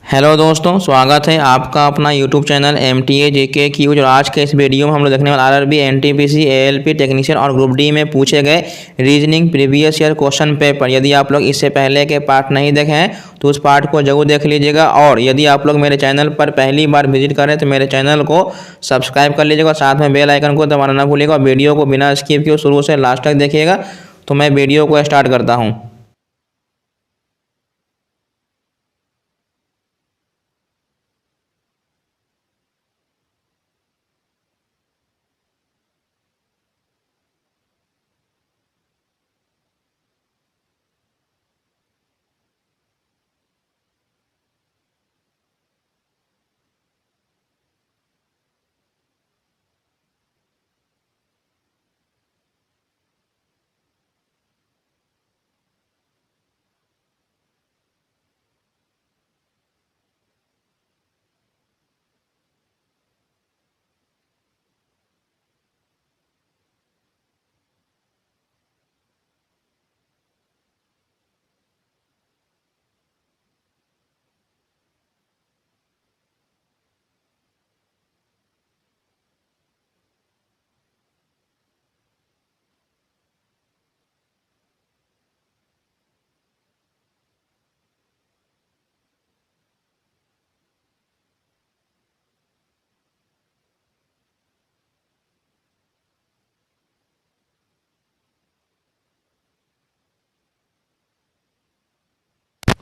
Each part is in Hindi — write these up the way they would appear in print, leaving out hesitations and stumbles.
हेलो दोस्तों, स्वागत है आपका अपना यूट्यूब चैनल MTA JK क्यूज। और आज के इस वीडियो में हम लोग देखने वाले RRB NTPC ALP टेक्नीशियन और ग्रुप डी में पूछे गए reasoning previous year question paper. यदि आप लोग इससे पहले के पार्ट नहीं देखे हैं तो उस पार्ट को जरूर देख लीजिएगा। और यदि आप लोग मेरे चैनल पर पहली बार विजिट करें तो मेरे चैनल को सब्सक्राइब कर लीजिएगा, साथ में बेल आइकन को दबाना ना भूलिएगा। वीडियो को बिना स्किप किए शुरू से लास्ट तक देखिएगा। तो मैं वीडियो को स्टार्ट करता हूँ।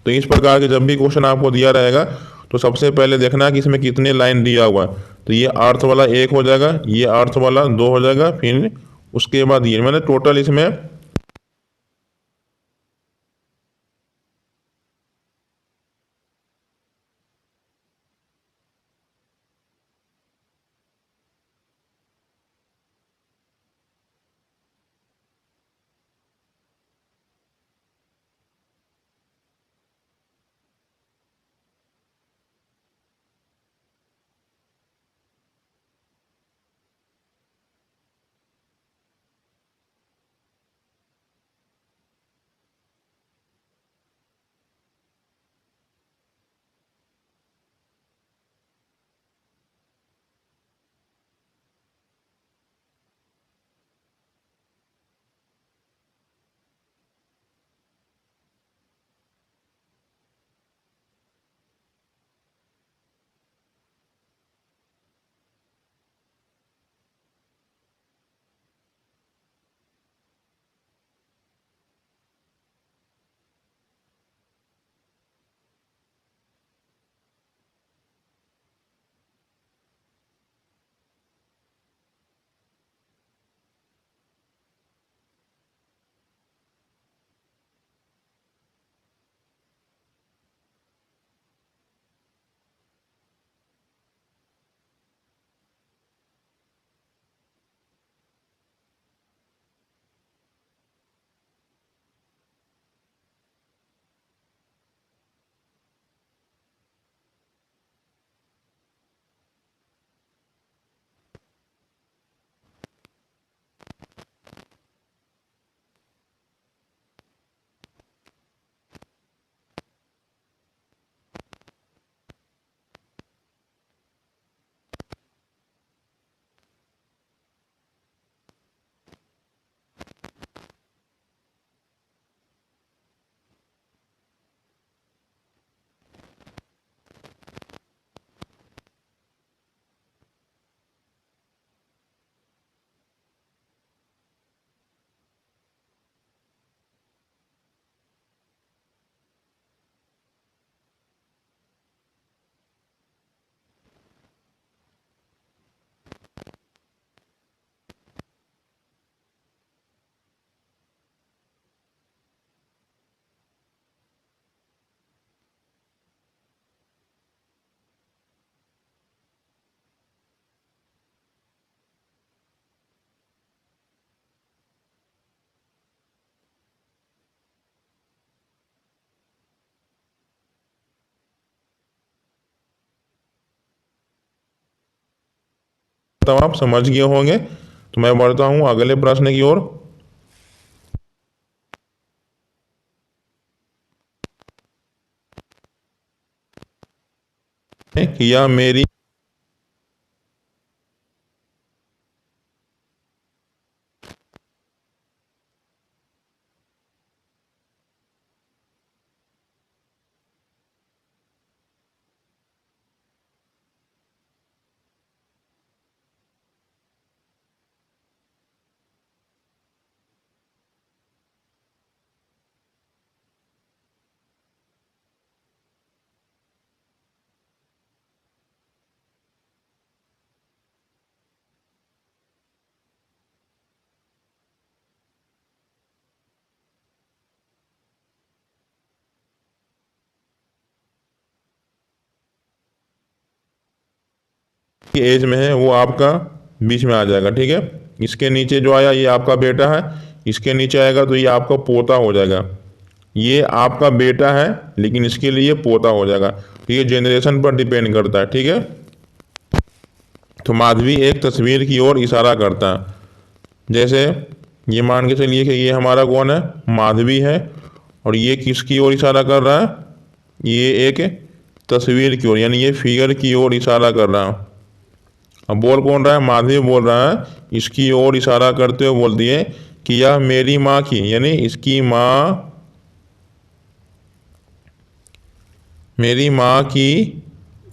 तो इस प्रकार के जब भी क्वेश्चन आपको दिया रहेगा तो सबसे पहले देखना है कि इसमें कितने लाइन दिया हुआ है। तो ये अर्थ वाला एक हो जाएगा, ये अर्थ वाला दो हो जाएगा, फिर उसके बाद ये मैंने टोटल इसमें तब आप समझ गए होंगे। तो मैं बढ़ता हूँ अगले प्रश्न की ओर। किया मेरी एज में है वो आपका बीच में आ जाएगा। ठीक है, इसके नीचे जो आया ये आपका बेटा है, इसके नीचे आएगा तो ये आपका पोता हो जाएगा। ये आपका बेटा है लेकिन इसके लिए पोता हो जाएगा। तो ये जनरेशन पर डिपेंड करता है। ठीक है, तो माधवी एक तस्वीर की ओर इशारा करता है। जैसे ये मान के चलिए कि ये हमारा कौन है, माधवी है, और ये किसकी ओर इशारा कर रहा है, ये एक तस्वीर की ओर यानी ये फिगर की ओर इशारा कर रहा है। अब बोल कौन रहा है, माधवी बोल रहा है, इसकी ओर इशारा करते हुए बोल दिए कि यह मेरी माँ की यानी इसकी माँ, मेरी माँ की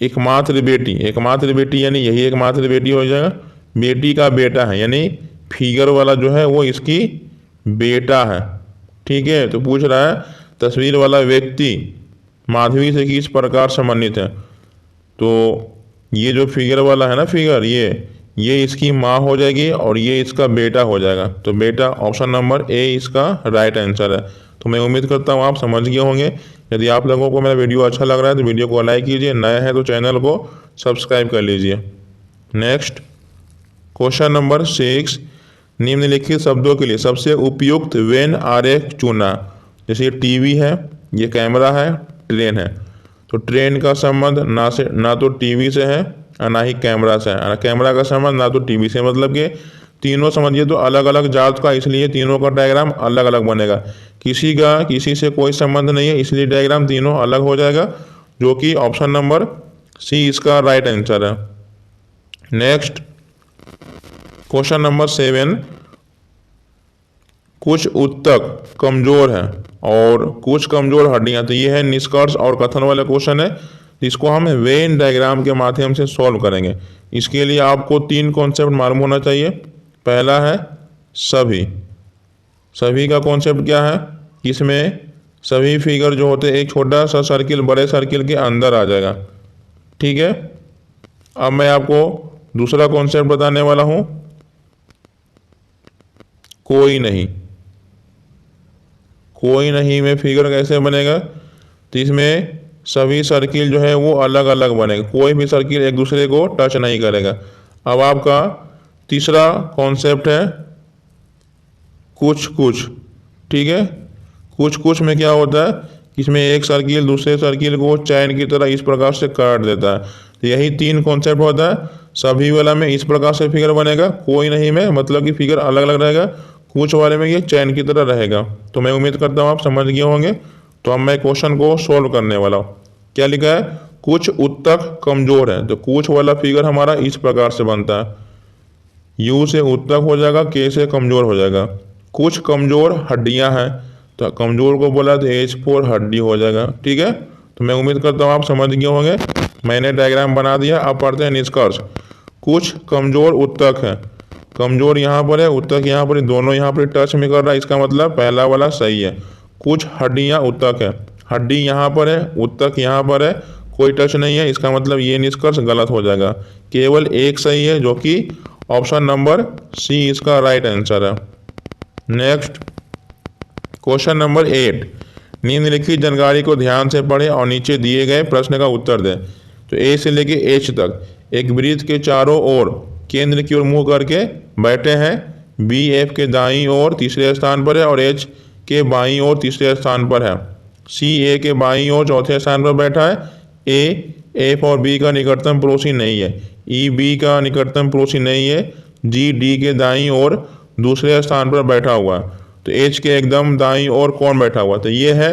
एकमात्र बेटी, एकमात्र बेटी यानी यही एकमात्र बेटी हो जाएगा, बेटी का बेटा है यानी फिगर वाला जो है वो इसकी बेटा है। ठीक है, तो पूछ रहा है तस्वीर वाला व्यक्ति माधवी से किस प्रकार संबंधित है। तो ये जो फिगर वाला है ना, फिगर ये इसकी माँ हो जाएगी और ये इसका बेटा हो जाएगा। तो बेटा ऑप्शन नंबर ए इसका राइट आंसर है। तो मैं उम्मीद करता हूँ आप समझ गए होंगे। यदि आप लोगों को मेरा वीडियो अच्छा लग रहा है तो वीडियो को लाइक कीजिए, नए हैं तो चैनल को सब्सक्राइब कर लीजिए। नेक्स्ट क्वेश्चन नंबर 6, निम्नलिखित शब्दों के लिए सबसे उपयुक्त वेन आरेख चुना। जैसे ये टीवी है, ये कैमरा है, ट्रेन है। तो ट्रेन का संबंध ना तो टीवी से है और ना ही कैमरा से है। कैमरा का संबंध ना तो टीवी से, मतलब कि तीनों समझिए तो अलग अलग जात का, इसलिए तीनों का डायग्राम अलग अलग बनेगा। किसी का किसी से कोई संबंध नहीं है, इसलिए डायग्राम तीनों अलग हो जाएगा, जो कि ऑप्शन नंबर सी इसका राइट आंसर है। नेक्स्ट क्वेश्चन नंबर 7, कुछ उत्तक कमजोर है और कुछ कमजोर हड्डियां। तो ये है निष्कर्ष और कथन वाले क्वेश्चन है, जिसको हम वेन डायग्राम के माध्यम से सॉल्व करेंगे। इसके लिए आपको 3 कॉन्सेप्ट मालूम होना चाहिए। पहला है सभी। सभी का कॉन्सेप्ट क्या है, इसमें सभी फिगर जो होते हैं एक छोटा सा सर्किल बड़े सर्किल के अंदर आ जाएगा। ठीक है, अब मैं आपको दूसरा कॉन्सेप्ट बताने वाला हूं, कोई नहीं। कोई नहीं में फिगर कैसे बनेगा, तो इसमें सभी सर्किल जो है वो अलग अलग बनेगा, कोई भी सर्किल एक दूसरे को टच नहीं करेगा। अब आपका तीसरा कॉन्सेप्ट है कुछ कुछ। ठीक है, कुछ कुछ में क्या होता है, इसमें एक सर्किल दूसरे सर्किल को चैन की तरह इस प्रकार से काट देता है। तो यही 3 कॉन्सेप्ट होता है। सभी वाला में इस प्रकार से फिगर बनेगा, कोई नहीं में मतलब कि फिगर अलग अलग रहेगा, कुछ वाले में ये चैन की तरह रहेगा। तो मैं उम्मीद करता हूँ आप समझ गए होंगे। तो अब मैं क्वेश्चन को सोल्व करने वाला हूँ। क्या लिखा है, कुछ उत्तक कमजोर है। तो कुछ वाला फिगर हमारा इस प्रकार से बनता है, यू से उत्तक हो जाएगा, के से कमजोर हो जाएगा। कुछ कमजोर हड्डियां हैं, तो कमजोर को बोला तो H4 हड्डी हो जाएगा। ठीक है, तो मैं उम्मीद करता हूँ आप समझ गए होंगे। मैंने डायग्राम बना दिया, अब पढ़ते हैं निष्कर्ष। कुछ कमजोर उत्तक है, कमजोर यहाँ पर है, उत्तक यहाँ पर, दोनों यहाँ पर टच में कर रहा है, इसका मतलब पहला वाला सही है। कुछ हड्डियाँ उत्तक है, हड्डी यहाँ पर है, उत्तक यहाँ पर है, कोई टच नहीं है, इसका मतलब ये निष्कर्ष गलत हो जाएगा। केवल एक सही है, जो कि ऑप्शन नंबर सी इसका राइट आंसर है। नेक्स्ट क्वेश्चन नंबर 8, निम्नलिखित जानकारी को ध्यान से पढ़ें और नीचे दिए गए प्रश्न का उत्तर दें। तो ए से लेके एच तक एक वृत्त के चारों ओर केंद्र की ओर मुंह करके बैठे हैं। बी एफ के दाईं ओर तीसरे स्थान पर है और एच के बाईं ओर तीसरे स्थान पर है। सी ए के बाईं ओर चौथे स्थान पर बैठा है। ए एफ और बी का निकटतम पड़ोसी नहीं है। ई बी का निकटतम पड़ोसी नहीं है। जी डी के दाईं ओर दूसरे स्थान पर बैठा हुआ है। तो एच के एकदम दाईं ओर कौन बैठा हुआ, तो ये है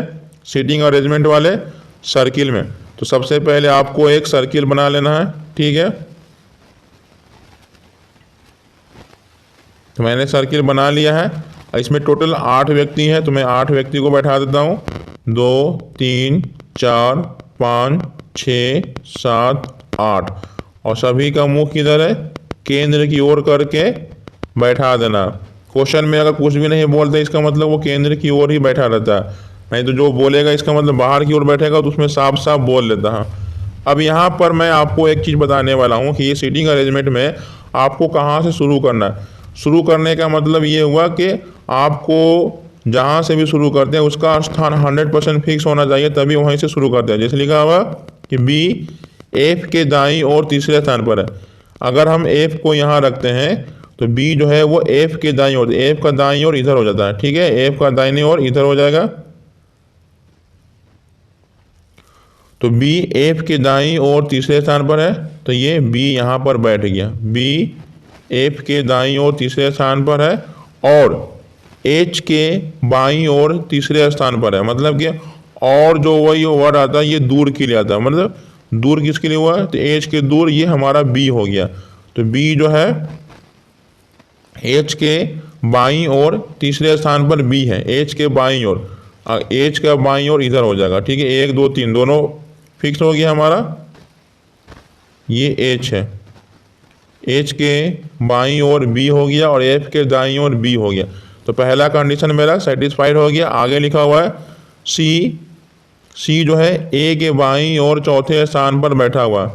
सीटिंग अरेंजमेंट वाले सर्किल में। तो सबसे पहले आपको एक सर्किल बना लेना है, ठीक है। तो मैंने सर्किल बना लिया है। इसमें टोटल 8 व्यक्ति हैं, तो मैं 8 व्यक्ति को बैठा देता हूँ। 2 3 4 5 6 7 8 और सभी का मुख किधर है, केंद्र की ओर करके बैठा देना। क्वेश्चन में अगर कुछ भी नहीं बोलते इसका मतलब वो केंद्र की ओर ही बैठा रहता है, नहीं तो जो बोलेगा इसका मतलब बाहर की ओर बैठेगा तो उसमें साफ साफ बोल लेता है। अब यहाँ पर मैं आपको एक चीज़ बताने वाला हूँ कि ये सीटिंग अरेंजमेंट में आपको कहाँ से शुरू करना है। शुरू करने का मतलब ये हुआ कि आपको जहाँ से भी शुरू करते हैं उसका स्थान 100% फिक्स होना चाहिए, तभी वहीं से शुरू करते हैं। जैसे लिखा हुआ कि बी एफ के दाईं ओर तीसरे स्थान पर है। अगर हम एफ को यहाँ रखते हैं तो बी जो है वो एफ के दाईं ओर, एफ का दाईं ओर इधर हो जाता है, ठीक है। एफ का दाईं ओर इधर हो जाएगा, तो बी एफ के दाईं ओर तीसरे स्थान पर है, तो ये बी यहाँ पर बैठ गया। बी एफ के दाईं ओर तीसरे स्थान पर है और एच के बाईं ओर तीसरे स्थान पर है। मतलब कि और जो वही वर्ड आता है ये दूर के लिए आता है, मतलब दूर किसके लिए हुआ है, तो एच के दूर, ये हमारा बी हो गया। तो बी जो है एच के बाईं ओर तीसरे स्थान पर बी है, एच के बाईं ओर, एच का बाईं ओर इधर हो जाएगा, ठीक है। 1 2 3 दोनों फिक्स हो गया हमारा। ये एच है, एच के बाईं ओर बी हो गया और एफ के दाईं ओर बी हो गया। तो पहला कंडीशन मेरा सेटिस्फाइड हो गया। आगे लिखा हुआ है सी, सी जो है ए के बाईं ओर चौथे स्थान पर बैठा हुआ।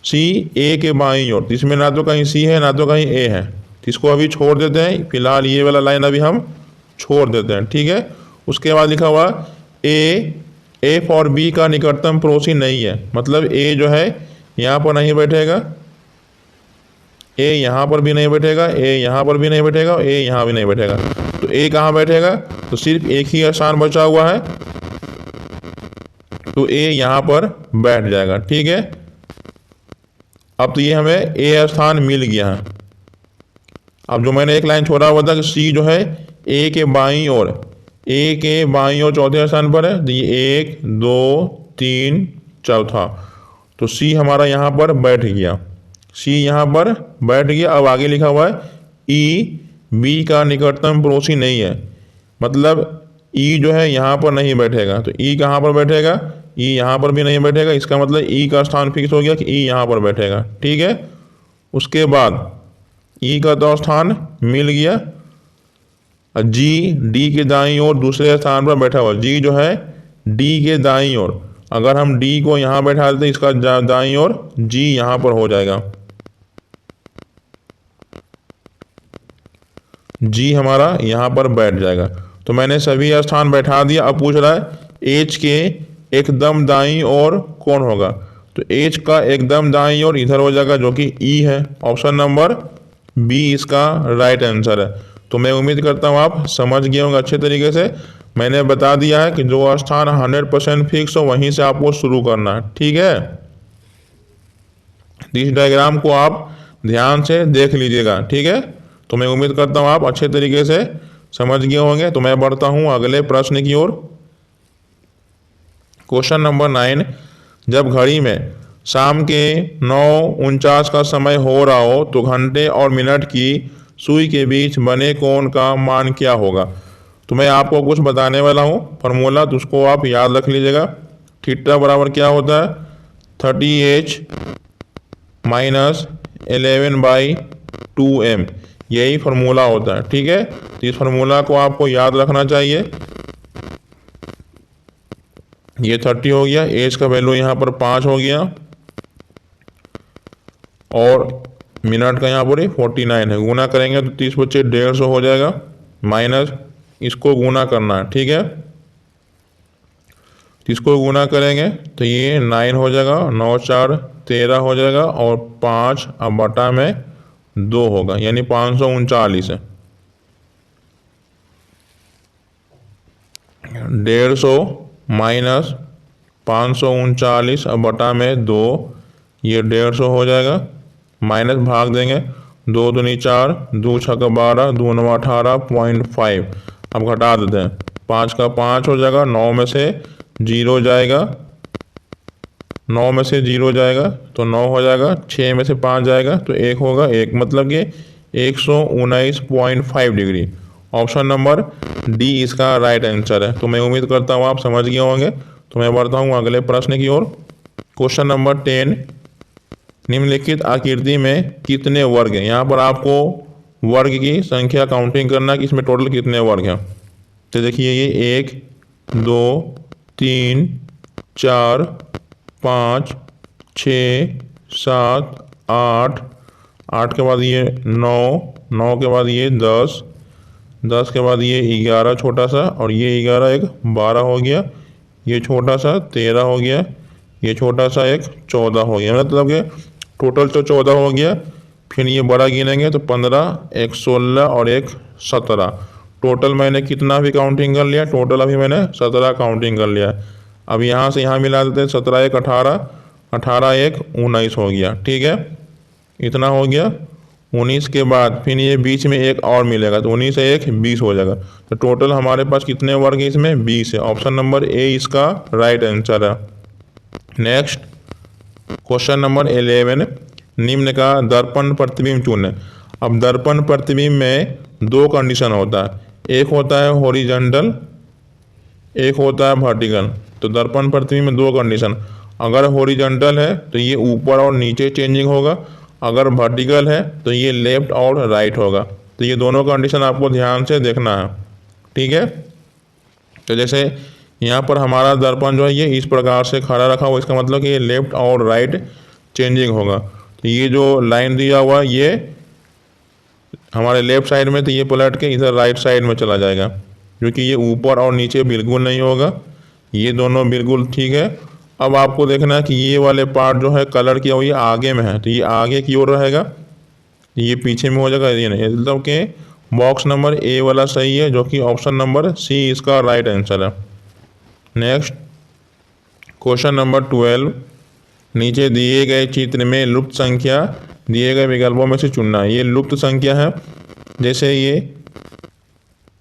सी ए के बाईं ओर, तो इसमें ना तो कहीं सी है ना तो कहीं ए है, तो इसको अभी छोड़ देते हैं। फिलहाल ये वाला लाइन अभी हम छोड़ देते हैं, ठीक है। उसके बाद लिखा हुआ ए एफ और बी का निकटतम पड़ोसी नहीं है, मतलब ए जो है यहाँ पर नहीं बैठेगा, ए यहाँ पर भी नहीं बैठेगा, ए यहाँ पर भी नहीं बैठेगा, ए यहाँ भी नहीं बैठेगा। तो ए कहाँ बैठेगा, तो सिर्फ एक ही स्थान बचा हुआ है, तो ए यहाँ पर बैठ जाएगा, ठीक है। अब तो ये हमें ए स्थान मिल गया है। अब जो मैंने एक लाइन छोड़ा हुआ था कि सी जो है ए के बाईं ओर, ए के बाईं ओर चौथे स्थान पर है, तो ये 1 2 3 चौथा, तो सी हमारा यहाँ पर बैठ गया, सी यहाँ पर बैठ गया। अब आगे लिखा हुआ है ई बी का निकटतम पड़ोसी नहीं है, मतलब ई जो है यहाँ पर नहीं बैठेगा, तो ई कहाँ पर बैठेगा, ई यहाँ पर भी नहीं बैठेगा। इसका मतलब ई का स्थान फिक्स हो गया कि ई यहाँ पर बैठेगा, ठीक है। उसके बाद ई का तो स्थान मिल गया। जी डी के दाईं ओर दूसरे स्थान पर बैठा हुआ, जी जो है डी के दाईं ओर, अगर हम डी को यहाँ बैठा देते इसका दाईं ओर जी यहाँ पर हो जाएगा, जी हमारा यहाँ पर बैठ जाएगा। तो मैंने सभी स्थान बैठा दिया। अब पूछ रहा है एच के एकदम दाईं ओर कौन होगा, तो एच का एकदम दाईं ओर इधर हो जाएगा जो कि ई है। ऑप्शन नंबर बी इसका राइट आंसर है। तो मैं उम्मीद करता हूँ आप समझ गए होंगे अच्छे तरीके से। मैंने बता दिया है कि जो स्थान 100% फिक्स हो वहीं से आपको शुरू करना है, ठीक है। इस डायग्राम को आप ध्यान से देख लीजिएगा, ठीक है। तो मैं उम्मीद करता हूँ आप अच्छे तरीके से समझ गए होंगे। तो मैं बढ़ता हूँ अगले प्रश्न की ओर। क्वेश्चन नंबर 9, जब घड़ी में शाम के 9:49 का समय हो रहा हो तो घंटे और मिनट की सुई के बीच बने कोण का मान क्या होगा। तो मैं आपको कुछ बताने वाला हूँ फॉर्मूला, तो उसको आप याद रख लीजिएगा। थीटा बराबर क्या होता है, 30h माइनस 11/2m, यही फार्मूला होता है, ठीक है। तो इस फार्मूला को आपको याद रखना चाहिए। ये 30 हो गया, एज का वैल्यू यहाँ पर 5 हो गया और मिनट का यहाँ पर 49 है। गुना करेंगे तो 30 बचे 150 हो जाएगा, माइनस इसको गुना करना है, ठीक है। इसको गुना करेंगे तो ये 9 हो जाएगा, 9 4 13 हो जाएगा और 5 अब बटा में 2 होगा, यानी 539 है। 150 माइनस 539 अब बटा में 2, ये 150 हो जाएगा। माइनस भाग देंगे, 2 दूनी 4, 2 छक्का 12, 2 9 18.5। अब घटा देते हैं, 5 का 5 हो जाएगा, 9 में से 0 जाएगा 9 में से 0 जाएगा तो 9 हो जाएगा, 6 में से 5 जाएगा तो 1 होगा, 1 मतलब कि 119.5 डिग्री। ऑप्शन नंबर डी इसका राइट आंसर है। तो मैं उम्मीद करता हूँ आप समझ गए होंगे। तो मैं बढ़ता हूँ अगले प्रश्न की ओर। क्वेश्चन नंबर 10, निम्नलिखित आकृति में कितने वर्ग हैं। यहाँ पर आपको वर्ग की संख्या काउंटिंग करना कि इसमें टोटल कितने वर्ग हैं। तो देखिए ये 1 2 3 4 5 6 7 8, 8 के बाद ये 9, 9 के बाद ये 10, 10 के बाद ये 11 छोटा सा, और ये 11 एक 12 हो गया, ये छोटा सा 13 हो गया, ये छोटा सा एक 14 हो गया। मतलब कि टोटल तो 14 हो गया। फिर ये बड़ा गिनेंगे तो 15, एक 16 और एक 17। टोटल मैंने कितना भी काउंटिंग कर लिया, टोटल अभी मैंने 17 काउंटिंग कर लिया। अब यहाँ से यहाँ मिला देते हैं, 17 एक 18, 18 एक 19 हो गया। ठीक है, इतना हो गया। 19 के बाद फिर ये बीच में एक और मिलेगा तो 19 से एक 20 हो जाएगा। तो टोटल हमारे पास कितने वर्ग है इसमें, 20 है। ऑप्शन नंबर ए इसका राइट आंसर है। नेक्स्ट क्वेश्चन नंबर 11, निम्न का दर्पण प्रतिबिंब चुनें। अब दर्पण प्रतिबिंब में दो कंडीशन होता है, एक होता है हॉरिजॉन्टल, एक होता है वर्टिकल। तो दर्पण प्रतिबिंब में दो कंडीशन, अगर हॉरिजॉन्टल है तो ये ऊपर और नीचे चेंजिंग होगा, अगर वर्टिकल है तो ये लेफ्ट और राइट होगा। तो ये दोनों कंडीशन आपको ध्यान से देखना है। ठीक है, तो जैसे यहाँ पर हमारा दर्पण जो है ये इस प्रकार से खड़ा रखा हुआ, इसका मतलब कि ये लेफ्ट और राइट चेंजिंग होगा। तो ये जो लाइन दिया हुआ ये हमारे लेफ्ट साइड में, तो ये पलट के इधर राइट साइड में चला जाएगा, क्योंकि ये ऊपर और नीचे बिल्कुल नहीं होगा। ये दोनों बिल्कुल ठीक है। अब आपको देखना है कि ये वाले पार्ट जो है कलर किया हुआ ये आगे में है, तो ये आगे की ओर रहेगा, ये पीछे में हो जाएगा, ये नहीं। मतलब कि बॉक्स नंबर ए वाला सही है, जो कि ऑप्शन नंबर सी इसका राइट आंसर है। नेक्स्ट क्वेश्चन नंबर 12, नीचे दिए गए चित्र में लुप्त संख्या दिए गए विकल्पों में से चुनना। ये लुप्त संख्या है, जैसे ये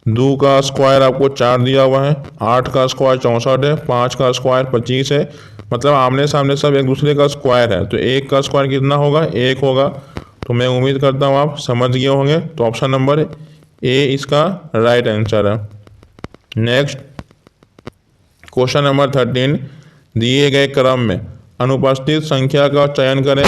2 का स्क्वायर आपको 4 दिया हुआ है, 8 का स्क्वायर 64 है, 5 का स्क्वायर 25 है। मतलब आमने सामने सब एक दूसरे का स्क्वायर है, तो 1 का स्क्वायर कितना होगा, 1 होगा। तो मैं उम्मीद करता हूँ आप समझ गए होंगे। तो ऑप्शन नंबर ए इसका राइट आंसर है। नेक्स्ट क्वेश्चन नंबर 13, दिए गए क्रम में अनुपस्थित संख्या का चयन करें।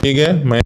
ठीक है। मैं